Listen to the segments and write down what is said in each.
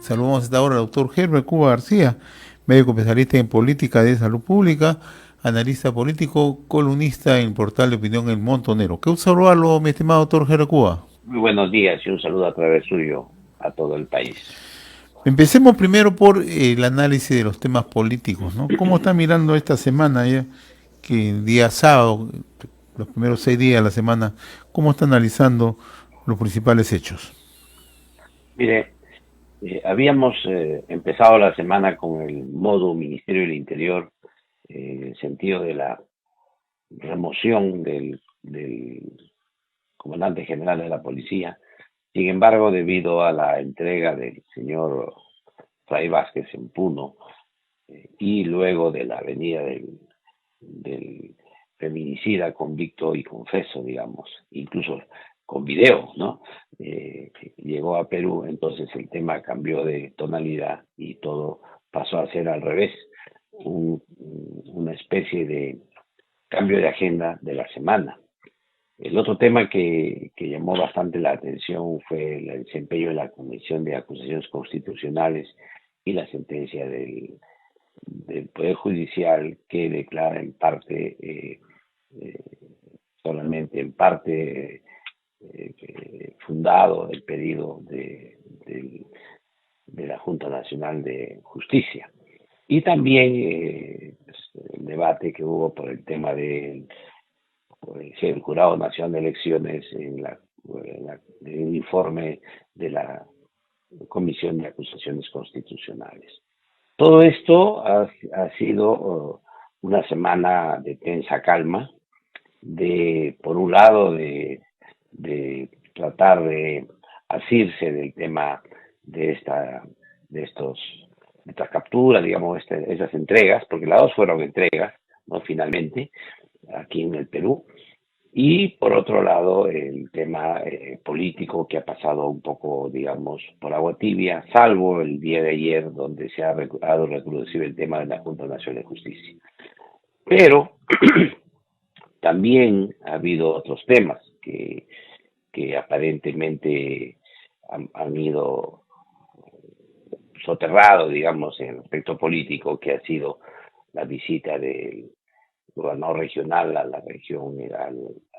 Saludamos a esta hora al doctor Herbert Cuba García, médico especialista en política de salud pública, analista político, columnista en el portal de opinión El Montonero. ¿Qué observarlo, mi estimado doctor Herbert Cuba? Muy buenos días y un saludo a través suyo a todo el país. Empecemos primero por el análisis de los temas políticos, ¿no? ¿Cómo está mirando esta semana ya, que el día sábado, los primeros 6 días de la semana, cómo está analizando los principales hechos? Mire, habíamos empezado la semana con el modo Ministerio del Interior, en el sentido de la remoción del comandante general de la policía. Sin embargo, debido a la entrega del señor Fray Vázquez en Puno y luego de la venida del feminicida convicto y confeso, digamos, incluso con video, ¿no? Llegó a Perú, entonces el tema cambió de tonalidad y todo pasó a ser al revés, una especie de cambio de agenda de la semana. El otro tema que llamó bastante la atención fue el desempeño de la Comisión de Acusaciones Constitucionales y la sentencia del Poder Judicial que declara en parte, solamente en parte, fundado el pedido de la Junta Nacional de Justicia. Y también el debate que hubo por el tema del Jurado Nacional de Elecciones en el informe de la Comisión de Acusaciones Constitucionales. Todo esto ha sido una semana de tensa calma, por un lado, de tratar de asirse del tema de estas capturas, digamos, esas entregas, porque las dos fueron entregas, ¿no? Finalmente, aquí en el Perú. Y por otro lado, el tema político que ha pasado un poco, digamos, por agua tibia, salvo el día de ayer, donde se ha recrudecido el tema de la Junta Nacional de Justicia. Pero también ha habido otros temas que aparentemente han ido soterrados, digamos, en el aspecto político, que ha sido la visita del gobernador regional a la región,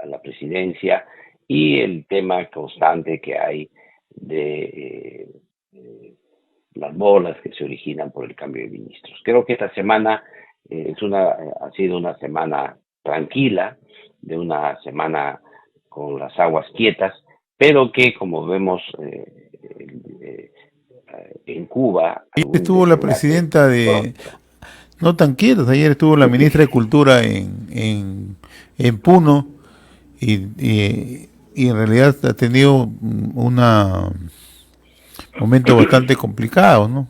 a la presidencia, y el tema constante que hay de las bolas que se originan por el cambio de ministros. Creo que esta semana ha sido una semana tranquila, de una semana con las aguas quietas, pero que, como vemos en Cuba, Ayer algún estuvo la desenlace presidenta de, pronto. no tan quietos, ayer estuvo la ministra de Cultura en Puno y en realidad ha tenido un momento bastante complicado, ¿no?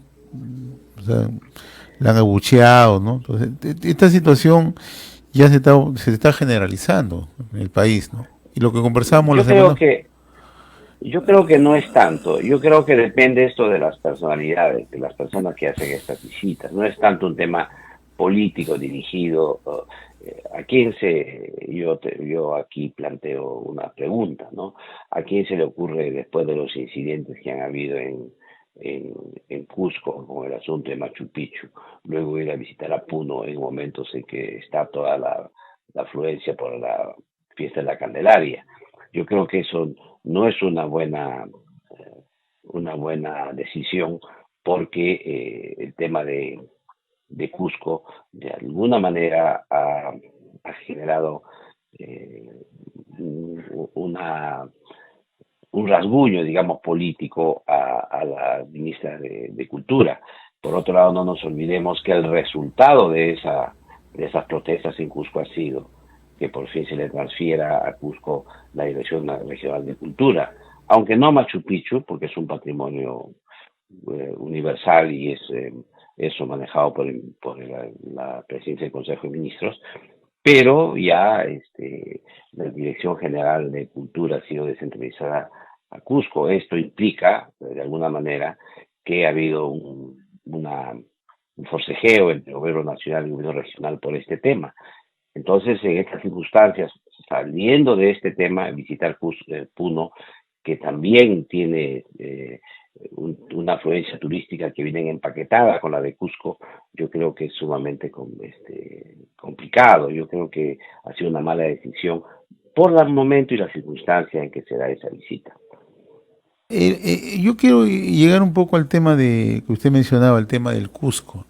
O sea, la han abucheado, ¿no? Entonces, esta situación ya se está generalizando en el país, ¿no? Y lo que conversábamos la Yo creo semana. que Yo creo que no es tanto, yo creo que depende esto de las personalidades, de las personas que hacen estas visitas, no es tanto un tema político dirigido. ¿A quién yo aquí planteo una pregunta, ¿no? ¿A quién se le ocurre, después de los incidentes que han habido en Cusco con el asunto de Machu Picchu, luego ir a visitar a Puno en momentos en que está toda la afluencia por la fiesta de la Candelaria? Yo creo que eso no es una buena decisión, porque el tema de Cusco de alguna manera ha generado eh, una, un rasguño, digamos, político a la ministra de Cultura. Por otro lado, no nos olvidemos que el resultado de esas protestas en Cusco ha sido que por fin se le transfiera a Cusco la Dirección Regional de Cultura, aunque no a Machu Picchu, porque es un patrimonio universal y es eso manejado la presidencia del Consejo de Ministros, pero ya la Dirección General de Cultura ha sido descentralizada a Cusco. Esto implica, de alguna manera, que ha habido un forcejeo entre el gobierno nacional y el gobierno regional por este tema. Entonces, en estas circunstancias, saliendo de este tema, visitar Puno, que también tiene una afluencia turística que viene empaquetada con la de Cusco, yo creo que es sumamente complicado. Yo creo que ha sido una mala decisión por el momento y la circunstancia en que se da esa visita. Yo quiero llegar un poco al tema de que usted mencionaba, el tema del Cusco.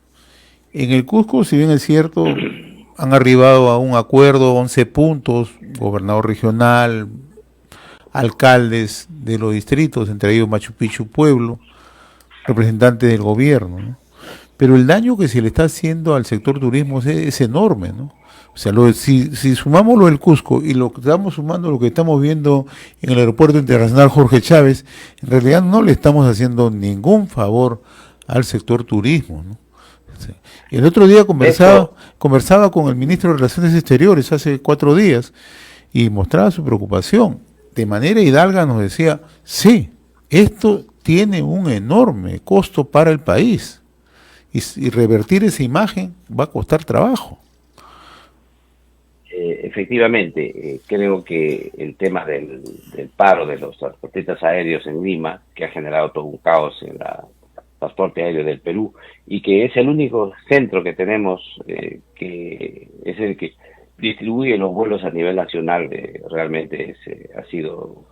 En el Cusco, si bien es cierto, han arribado a un acuerdo, 11 puntos, gobernador regional, alcaldes de los distritos, entre ellos Machu Picchu Pueblo, representantes del gobierno, ¿no? Pero el daño que se le está haciendo al sector turismo es enorme, ¿no? O sea, si sumamos lo del Cusco y lo que estamos sumando, lo que estamos viendo en el aeropuerto internacional Jorge Chávez, en realidad no le estamos haciendo ningún favor al sector turismo, ¿no? O sea, el otro día conversaba con el ministro de Relaciones Exteriores hace 4 días y mostraba su preocupación. De manera hidalga nos decía, sí, esto tiene un enorme costo para el país y revertir esa imagen va a costar trabajo. Efectivamente, creo que el tema del paro de los transportistas aéreos en Lima, que ha generado todo un caos en el transporte aéreo del Perú, y que es el único centro que tenemos que es el que distribuye los vuelos a nivel nacional, realmente ha sido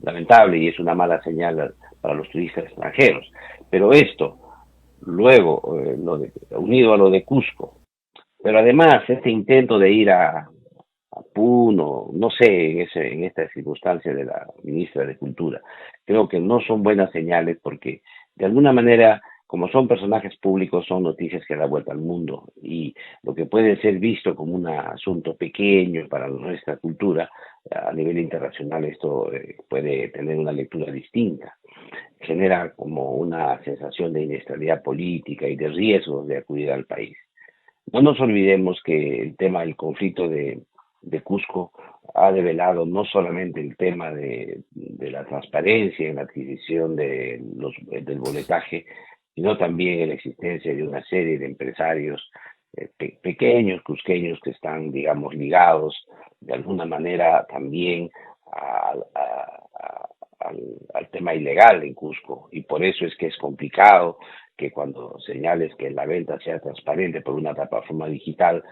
lamentable y es una mala señal para los turistas extranjeros. Pero esto, luego, unido a lo de Cusco, pero además este intento de ir a Puno, no sé, en esta circunstancia de la ministra de Cultura, creo que no son buenas señales porque de alguna manera, como son personajes públicos, son noticias que dan vuelta al mundo y lo que puede ser visto como un asunto pequeño para nuestra cultura, a nivel internacional esto puede tener una lectura distinta. Genera como una sensación de inestabilidad política y de riesgos de acudir al país. No nos olvidemos que el tema del conflicto de Cusco ha develado no solamente el tema de la transparencia en la adquisición del boletaje, sino también la existencia de una serie de empresarios pequeños, cusqueños, que están, digamos, ligados de alguna manera también al tema ilegal en Cusco, y por eso es que es complicado que cuando señales que la venta sea transparente por una plataforma digital,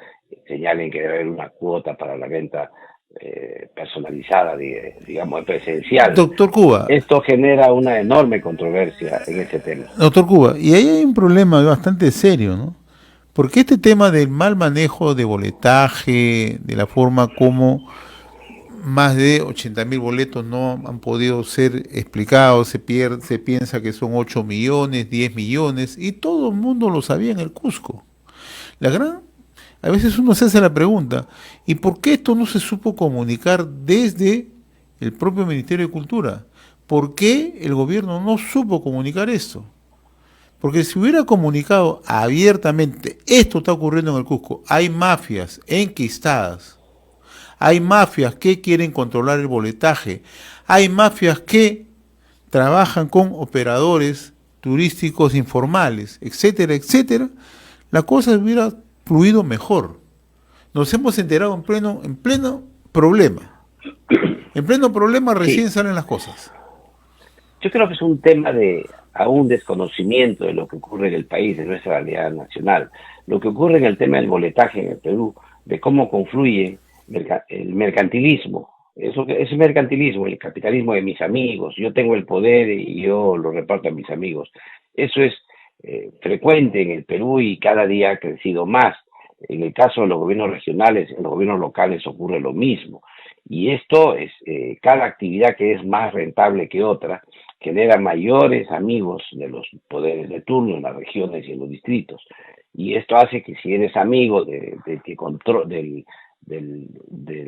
señalen que debe haber una cuota para la venta personalizada, digamos, presencial. Doctor Cuba. Esto genera una enorme controversia en ese tema. Doctor Cuba, y ahí hay un problema bastante serio, ¿no? Porque este tema del mal manejo de boletaje, de la forma como más de 80.000 boletos no han podido ser explicados, se piensa que son 8 millones, 10 millones, y todo el mundo lo sabía en el Cusco. A veces uno se hace la pregunta, ¿y por qué esto no se supo comunicar desde el propio Ministerio de Cultura? ¿Por qué el gobierno no supo comunicar esto? Porque si hubiera comunicado abiertamente, esto está ocurriendo en el Cusco, hay mafias enquistadas, hay mafias que quieren controlar el boletaje, hay mafias que trabajan con operadores turísticos informales, etcétera, etcétera, la cosa hubiera fluido mejor. Nos hemos enterado en pleno problema. En pleno problema recién salen las cosas. Yo creo que es un tema de aún desconocimiento de lo que ocurre en el país, de nuestra realidad nacional. Lo que ocurre en el tema del boletaje en el Perú, de cómo confluye el mercantilismo. Es mercantilismo, el capitalismo de mis amigos. Yo tengo el poder y yo lo reparto a mis amigos. Eso es frecuente en el Perú y cada día ha crecido más. En el caso de los gobiernos regionales, en los gobiernos locales ocurre lo mismo. Y esto es, cada actividad que es más rentable que otra, genera mayores amigos de los poderes de turno en las regiones y en los distritos. Y esto hace que si eres amigo de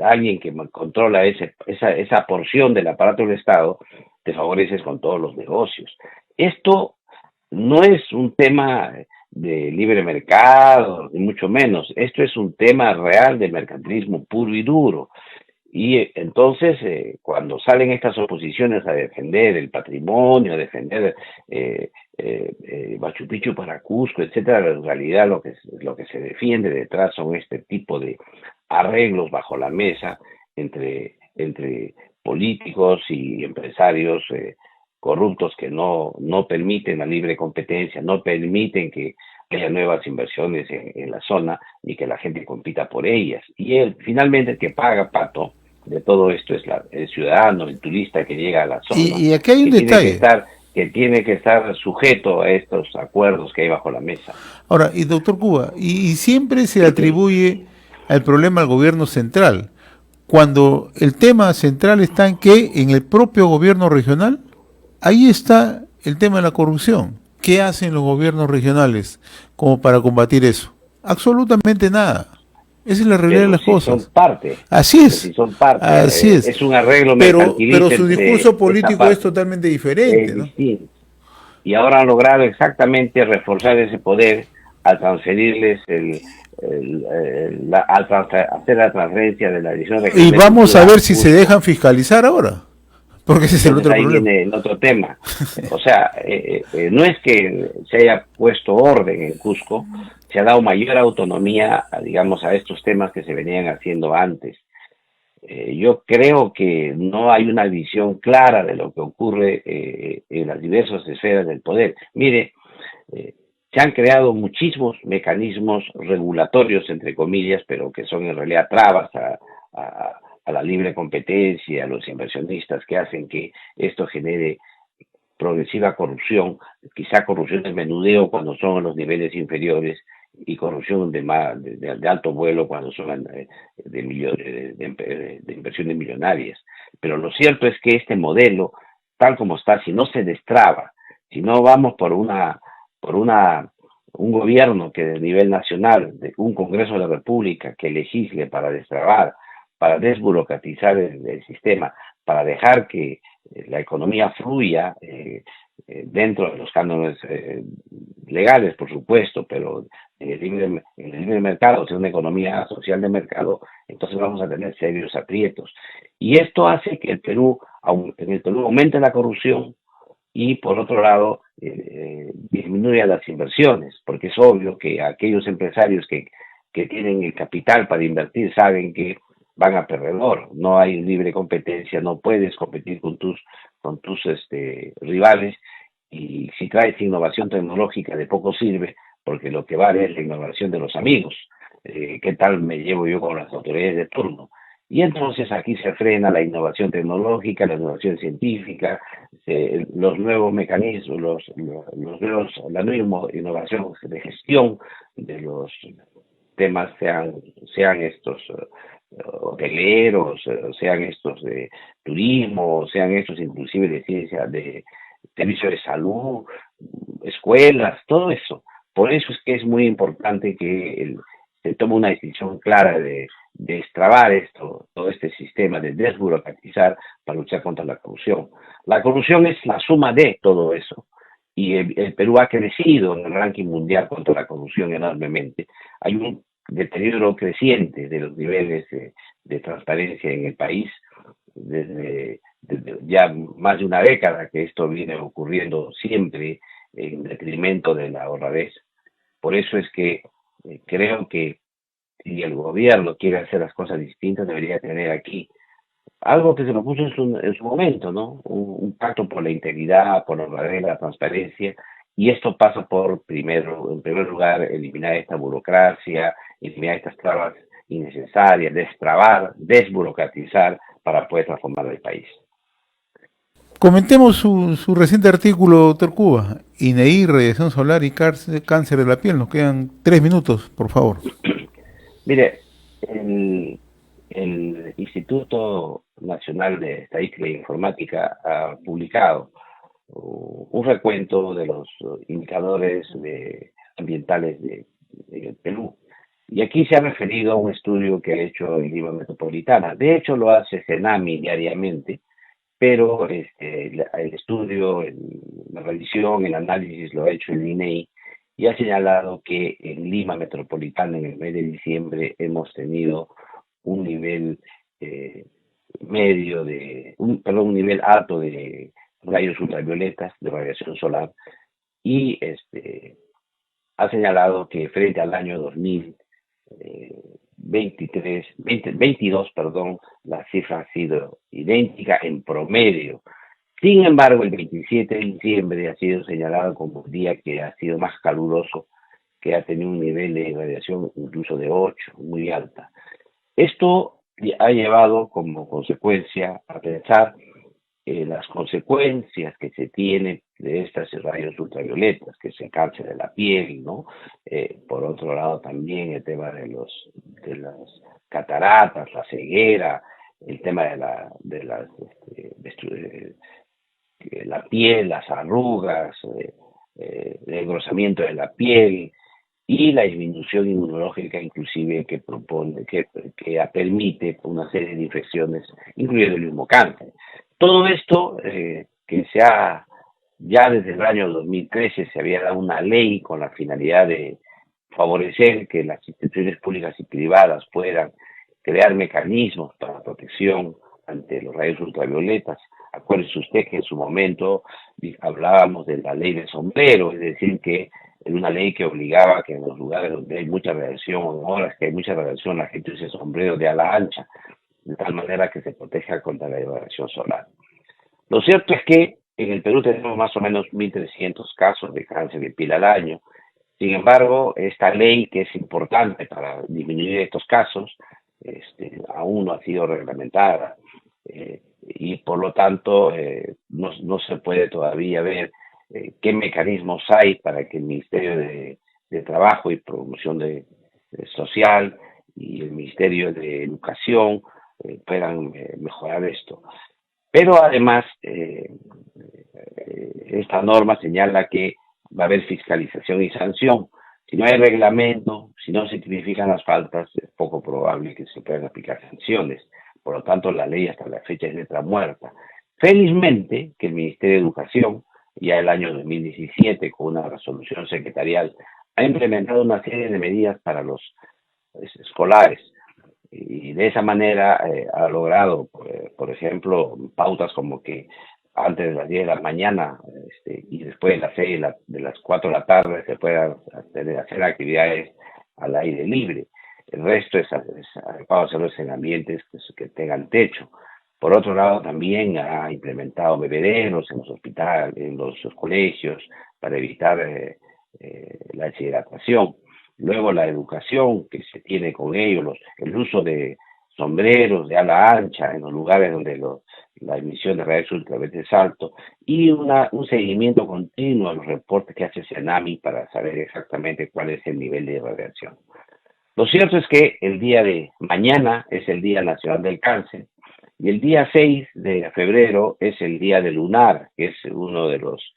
alguien que controla esa porción del aparato del Estado, te favoreces con todos los negocios. Esto no es un tema de libre mercado, ni mucho menos. Esto es un tema real de mercantilismo puro y duro. Y entonces, cuando salen estas oposiciones a defender el patrimonio, a defender Machu Picchu para Cusco, etcétera, en realidad lo que se defiende detrás son este tipo de arreglos bajo la mesa entre políticos y empresarios corruptos que no permiten la libre competencia, no permiten que haya nuevas inversiones en la zona ni que la gente compita por ellas. Y finalmente el que paga, Pato, de todo esto es el ciudadano, el turista que llega a la zona, Y aquí hay un que tiene que detalle. estar que tiene que estar sujeto a estos acuerdos que hay bajo la mesa. Ahora, y doctor Cuba, y siempre se atribuye el problema al gobierno central, cuando el tema central está en que en el propio gobierno regional, ahí está el tema de la corrupción. ¿Qué hacen los gobiernos regionales como para combatir eso? Absolutamente nada. Esa es la realidad de Pero las si son cosas. parte, Así pero si es, son parte, así es. es un arreglo Pero mercantilista su entre discurso esta político es parte, totalmente es diferente, ¿no? distinto. Y ahora han logrado exactamente reforzar ese poder al transferirles hacer la transferencia de la Dirección Y Regional de vamos a Cultura ver a si se Cusco. dejan fiscalizar ahora, porque ese es el Entonces otro ahí problema. viene el otro tema. O sea, no es que se haya puesto orden en Cusco, se ha dado mayor autonomía, digamos, a estos temas que se venían haciendo antes. Yo creo que no hay una visión clara de lo que ocurre en las diversas esferas del poder. Mire, eh, se han creado muchísimos mecanismos regulatorios, entre comillas, pero que son en realidad trabas a la libre competencia, a los inversionistas, que hacen que esto genere progresiva corrupción, quizá corrupción de menudeo cuando son en los niveles inferiores y corrupción de alto vuelo cuando son de inversiones millonarias. Pero lo cierto es que este modelo, tal como está, si no se destraba, si no vamos por un gobierno que de nivel nacional, de un Congreso de la República que legisle para destrabar, para desburocratizar el sistema, para dejar que la economía fluya dentro de los cánones legales, por supuesto, pero en el libre mercado, o sea, una economía social de mercado, entonces vamos a tener serios aprietos. Y esto hace que en el Perú aumente la corrupción y, por otro lado, disminuya las inversiones, porque es obvio que aquellos empresarios que tienen el capital para invertir saben que van a perdedor, no hay libre competencia, no puedes competir con tus rivales, y si traes innovación tecnológica de poco sirve, porque lo que vale es la innovación de los amigos. ¿Qué tal me llevo yo con las autoridades de turno? Y entonces aquí se frena la innovación tecnológica, la innovación científica, los nuevos mecanismos, la nueva innovación de gestión de los temas, sean estos hoteleros, sean estos de turismo, sean estos inclusive de ciencia, de servicio de salud, escuelas, todo eso. Por eso es que es muy importante que se tome una decisión clara de destrabar todo este sistema, de desburocratizar para luchar contra la corrupción. La corrupción es la suma de todo eso. Y el Perú ha crecido en el ranking mundial contra la corrupción enormemente. Hay un deterioro creciente de los niveles de transparencia en el país desde ya más de una década que esto viene ocurriendo siempre en detrimento de la honradez. Por eso es que creo que si el gobierno quiere hacer las cosas distintas, debería tener aquí algo que se propuso en su momento, ¿no? Un pacto por la integridad, por la honradez, la transparencia, y esto pasa por, en primer lugar, eliminar esta burocracia, eliminar estas trabas innecesarias, destrabar, desburocratizar para poder transformar el país. Comentemos su reciente artículo, doctor Cuba. INEI, radiación solar y cáncer de la piel. Nos quedan 3 minutos, por favor. Mire, el Instituto Nacional de Estadística e Informática ha publicado un recuento de los indicadores ambientales de Perú. Y aquí se ha referido a un estudio que ha hecho en Lima Metropolitana. De hecho, lo hace Cenami diariamente, pero el estudio, la revisión, el análisis lo ha hecho el INEI y ha señalado que en Lima Metropolitana en el mes de diciembre hemos tenido un nivel un nivel alto de rayos ultravioletas, de radiación solar, y ha señalado que frente al año 2000, 22, perdón, la cifra ha sido idéntica en promedio. Sin embargo, el 27 de diciembre ha sido señalado como un día que ha sido más caluroso, que ha tenido un nivel de radiación incluso de 8, muy alta. Esto ha llevado como consecuencia a pensar las consecuencias que se tienen de estas rayos ultravioletas, que es el cáncer de la piel, ¿no? Por otro lado también el tema de las cataratas, la ceguera, el tema de la piel, las arrugas, el engrosamiento de la piel y la disminución inmunológica inclusive que permite una serie de infecciones, incluyendo el mismo cáncer. Todo esto que ya desde el año 2013 se había dado una ley con la finalidad de favorecer que las instituciones públicas y privadas puedan crear mecanismos para protección ante los rayos ultravioletas. Acuérdese usted que en su momento hablábamos de la ley del sombrero, es decir, que era una ley que obligaba que en los lugares donde hay mucha radiación, o en horas que hay mucha radiación, la gente use sombrero de ala ancha, de tal manera que se proteja contra la radiación solar. Lo cierto es que en el Perú tenemos más o menos 1.300 casos de cáncer de piel al año. Sin embargo, esta ley, que es importante para disminuir estos casos, aún no ha sido reglamentada y por lo tanto no se puede todavía ver qué mecanismos hay para que el Ministerio de Trabajo y Promoción Social y el Ministerio de Educación puedan mejorar esto. Pero además, esta norma señala que va a haber fiscalización y sanción. Si no hay reglamento, si no se tipifican las faltas, es poco probable que se puedan aplicar sanciones. Por lo tanto, la ley hasta la fecha es letra muerta. Felizmente, que el Ministerio de Educación, ya el año 2017, con una resolución secretarial, ha implementado una serie de medidas para los escolares. Y de esa manera ha logrado, por ejemplo, pautas como que antes de las 10 de la mañana y después de las 6 de las 4 de la tarde se puedan hacer actividades al aire libre. El resto es adecuado hacerlo en ambientes que tengan techo. Por otro lado, también ha implementado bebederos en los hospitales, en los colegios, para evitar la deshidratación. Luego la educación que se tiene con ellos, el uso de sombreros de ala ancha en los lugares donde la emisión de rayos ultravioletas es alto y un seguimiento continuo a los reportes que hace CENAMI para saber exactamente cuál es el nivel de radiación. Lo cierto es que el día de mañana es el Día Nacional del Cáncer y el día 6 de febrero es el Día del Lunar, que es uno de los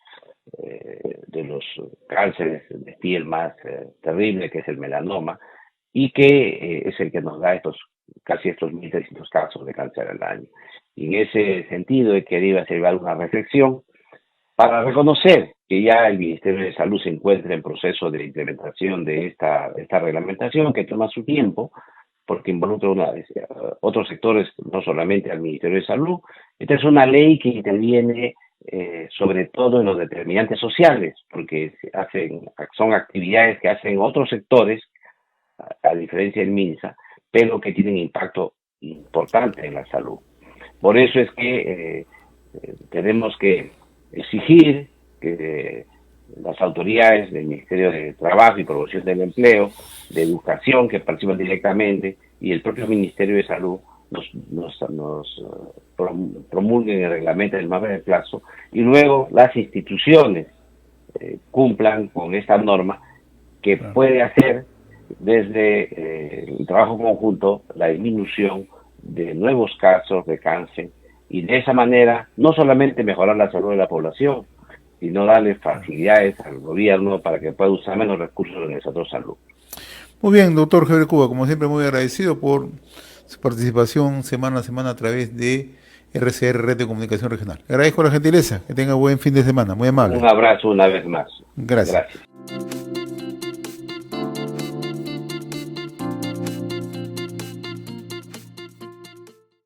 cánceres de piel más terrible, que es el melanoma, y que es el que nos da casi estos 1.300 casos de cáncer al año. Y en ese sentido he querido hacer una reflexión para reconocer que ya el Ministerio de Salud se encuentra en proceso de implementación de esta reglamentación que toma su tiempo, porque involucra otros sectores, no solamente al Ministerio de Salud. Esta es una ley que interviene sobre todo en los determinantes sociales, porque son actividades que hacen otros sectores, a diferencia del MINSA, pero que tienen impacto importante en la salud. Por eso es que tenemos que exigir que las autoridades del Ministerio de Trabajo y Promoción del Empleo, de Educación, que participan directamente, y el propio Ministerio de Salud nos promulguen el reglamento en el más breve plazo, y luego las instituciones cumplan con esta norma que puede hacer desde el trabajo conjunto la disminución de nuevos casos de cáncer y de esa manera no solamente mejorar la salud de la población, sino darle facilidades al gobierno para que pueda usar menos recursos en el sector salud. Muy bien, doctor Javier Cuba, como siempre muy agradecido por su participación semana a semana a través de RCR, Red de Comunicación Regional. Le agradezco la gentileza, que tenga buen fin de semana, muy amable. Un abrazo una vez más. Gracias.